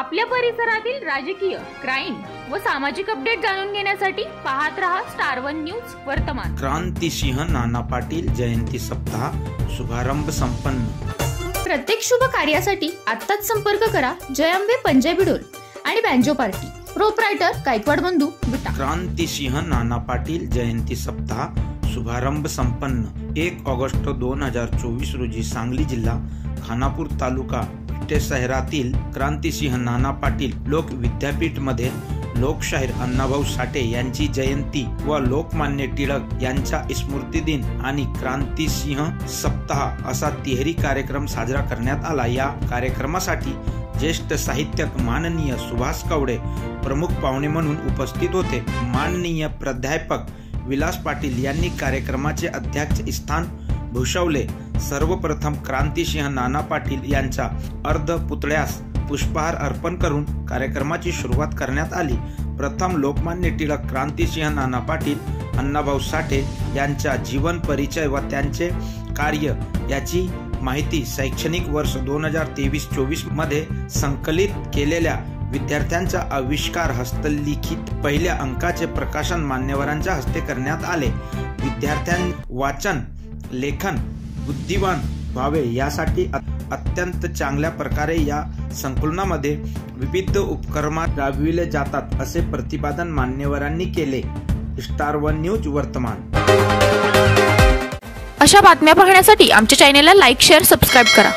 आपल्या परिसरातील राजकीय, क्राईम व सामाजिक अपडेट जाणून घेण्यासाठी पाहत रहा स्टार वन न्यूज वर्तमान। क्रांतिसिंह नाना पाटील जयंती सप्ताह शुभारंभ संपन्न। प्रत्येक शुभ कार्यासाठी आत्ताच संपर्क करा जय अंबे पंजाबी ढोल आणि बँजो पार्टी, प्रोप्रायटर गायकवाड बंधू विटा। क्रांतिसिंह नाना पाटील जयंती सप्ताह शुभारंभ संपन्न। 1 ऑगस्ट 2024 रोजी सांगली जिल्हा खानापूर तालुका विटे शहरातील क्रांतिसिंह नाना पाटील लोक विद्यापीठ मध्ये लोकशाहीर अण्णाभाऊ साठे यांची जयंती व लोकमान्य टिळक यांचा स्मृती दिन आणि क्रांतिसिंह सप्ताह असा तिहेरी कार्यक्रम साजरा करण्यात आला। या कार्यक्रमासाठी ज्येष्ठ साहित्यक माननीय सुभाष कवडे प्रमुख पाहुणे म्हणून उपस्थित होते। माननीय प्राध्यापक विलास पाटील यांनी कार्यक्रमाचे अध्यक्ष स्थान भूषवले। सर्वप्रथम क्रांतिसिंह नाना पाटील यांच्या अर्ध पुतळ्यास पुष्पहार अर्पण करून कार्यक्रमाची सुरुवात करण्यात आली। प्रथम लोकमान्य टिळक क्रांतिसिंह नाना पाटील अण्णाभाऊ साठे यांचा जीवन परिचय व त्यांचे कार्य याची माहिती शैक्षणिक वर्ष 2023-24 मध्ये संकलित केलेल्या विद्यार्थ्यांचा आविष्कार हस्तलिखित पहिल्या अंकाचे प्रकाशन मान्यवरांच्या हस्ते करण्यात आले। विद्यार्थ्यांनी वाचन लेखन बुद्धिवान व्हावे यासाठी अत्यंत चांगल्या प्रकारे या संकुलनामध्ये विविध उपक्रम राबविले जातात असे प्रतिपादन मान्यवरांनी केले। स्टार वन न्यूज वर्तमान। अशा बातम्या पाहण्यासाठी आमच्या चॅनेलला लाईक, शेअर, सबस्क्राईब करा।